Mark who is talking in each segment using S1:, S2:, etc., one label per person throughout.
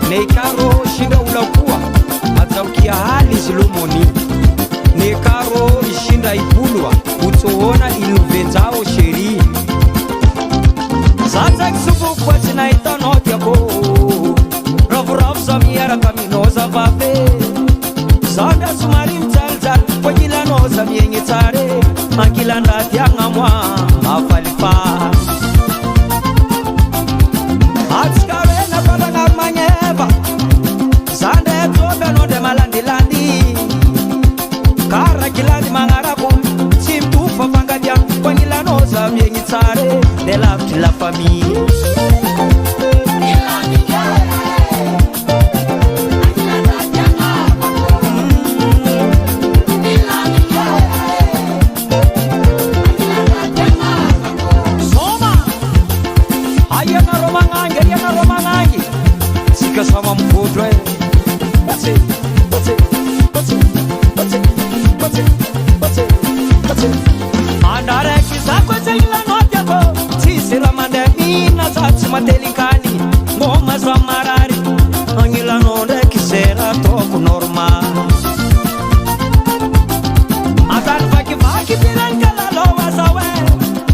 S1: Nekaro shinga ulakua ataukia hali zilomoni Nekaro ishinda ibulwa utoona iluvenzao sheri Sasa kisubu kwa china itanoti yako Ravu samiyara kaminoza vape Sanda sumari mtalzal kwa jila noza mienye tare Angila ndati ya ngamwa mafalifa Atskawe na kala ngamanyeva Sande tobe no de malandi Kara kilandi mangarabu Simtufa fangadia kwa jila noza mienye tare De la famille Sama mfudwe Bate Andare kisako chayila notyako Tisira mande mina zati matelinkani Ngoma zwa marari Angila nonde kisera toku normal Akan vaki pirankala lowa zawe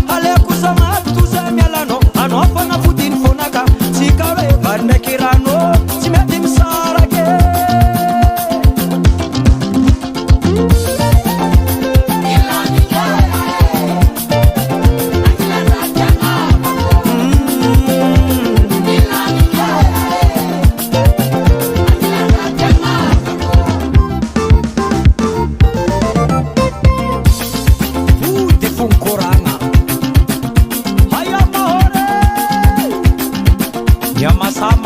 S1: Ale kusama tuze mielano Anofa na fudin fonaka Sikawe bande kirano Nyama-sama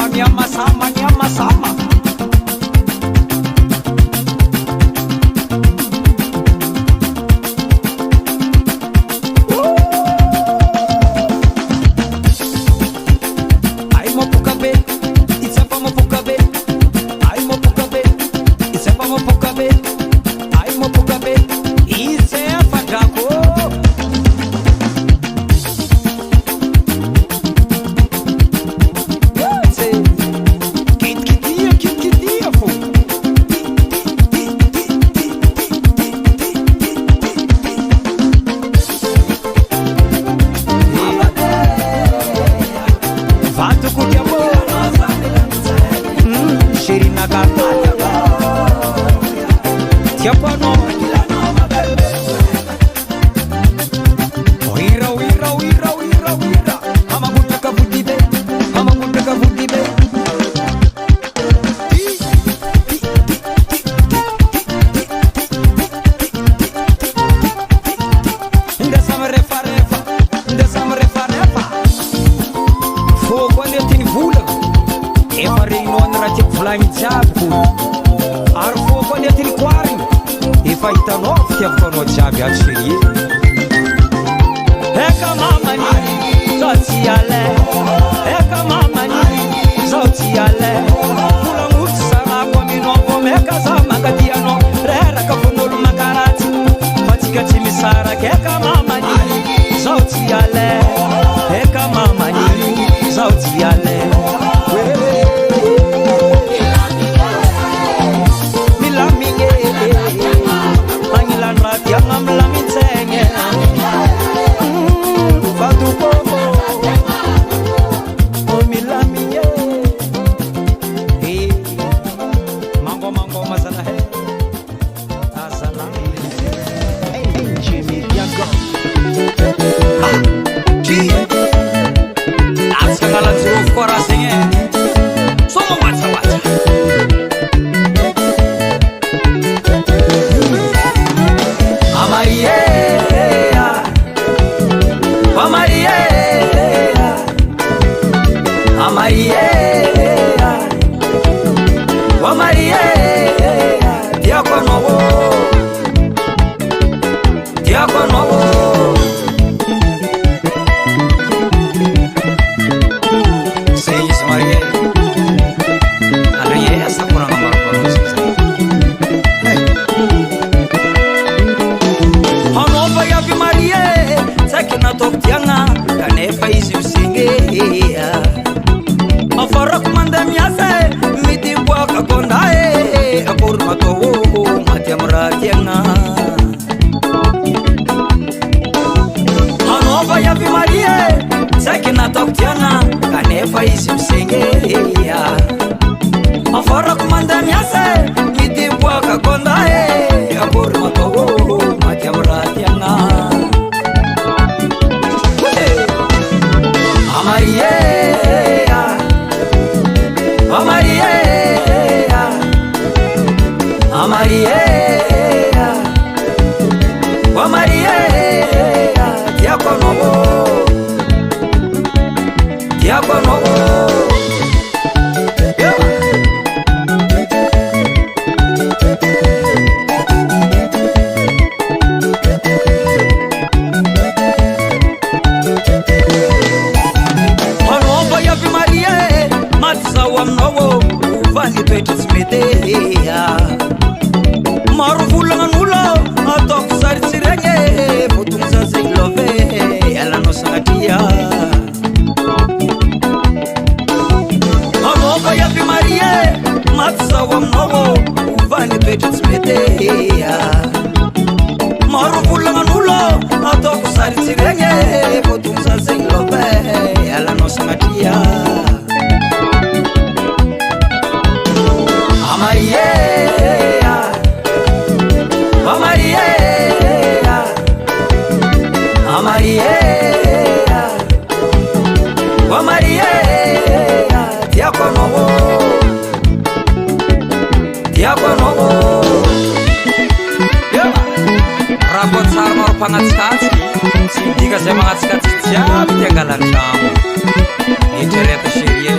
S1: tiana kanefa izy misengea afarako mandeha miasa mitimboaka konda akory matao maty amy raha tiana Amarie Amarie Amarie Amarie Tiako novo Tiako novo Maro volagnagn'olo ataoko saritsiragny fotony za zegny love alanao sanatria anao fa iaby marie maty zao aminao ovany toetra tsy mety maro volagnagn'olo ataoko saritsiragny fotony za zegny love alanao sanatria Amarie Amarie Amarie Amarie Tiako novo Tiako novo Raha tsara maro mpanatsikatsiky tsy midika zay magnatsikatsiky jiaby ty angalan-trano etrereta chérie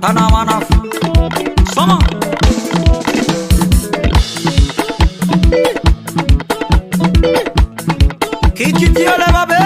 S1: Tanamanaf Sama Kiki tia le babe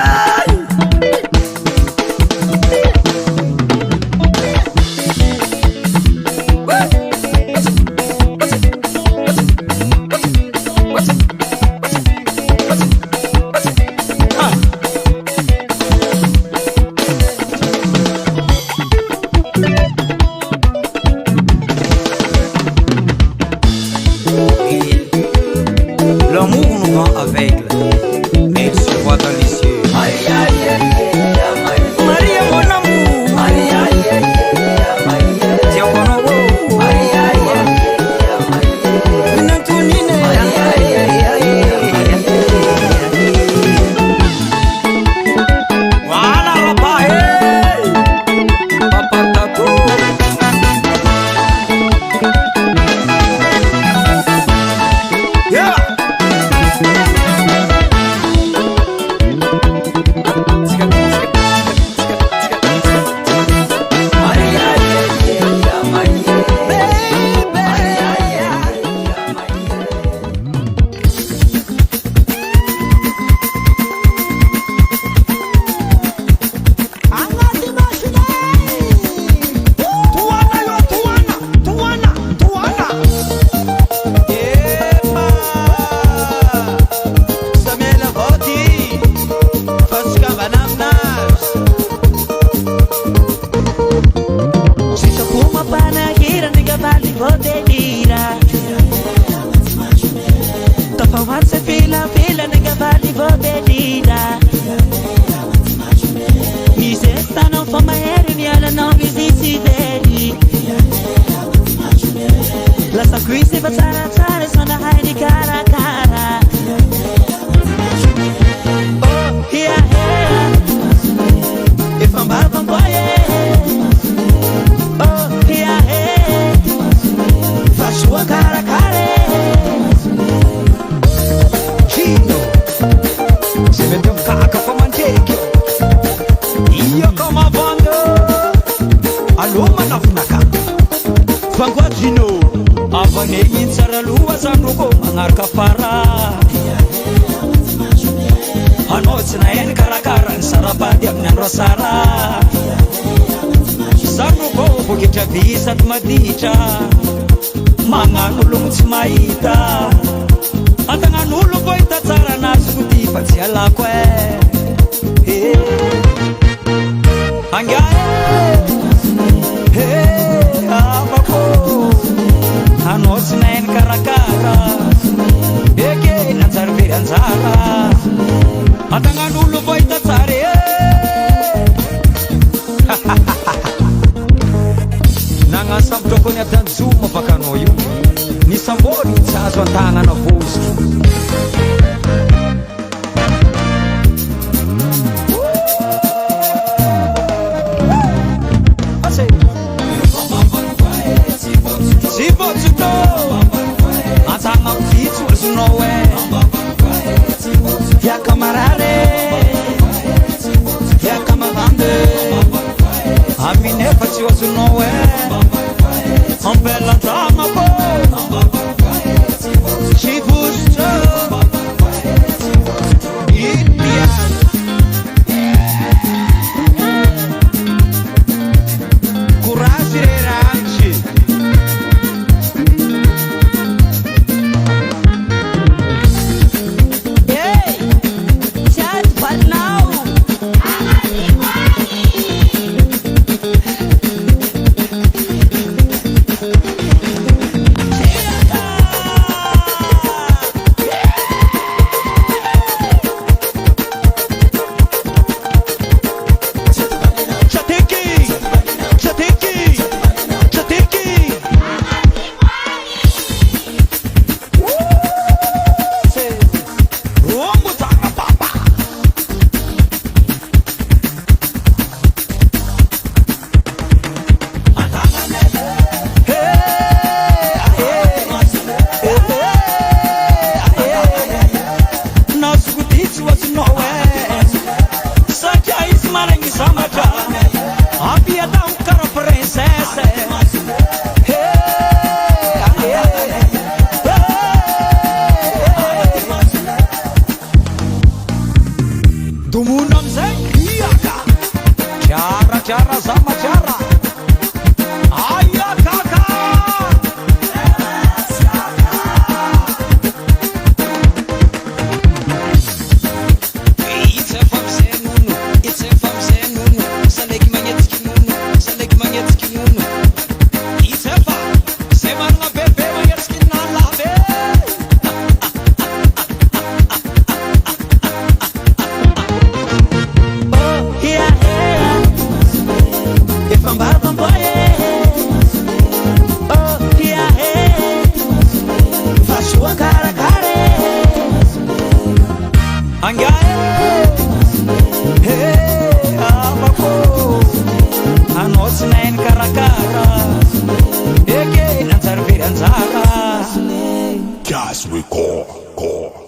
S1: Manganulung Smaita Antanganulung boy tatsara nasuti patsiala kwe Angyae Hey, apa tokony atanjo mafakanao io ny samboly tsy azo an-tagnana voziky tsy votsotô antagna vitso azonao hiaka marare hiaka mavande aminefa tsy azonao ampelan-dramako tsy vosotro courage reranche Cara sama cara ayah kakak it's a famse nunu salegi magnetsiki nunu it's a fa se marna bebe magnetsiki nalabe oh yeah Anotsinain karakara eke nanzara veranzara Just record.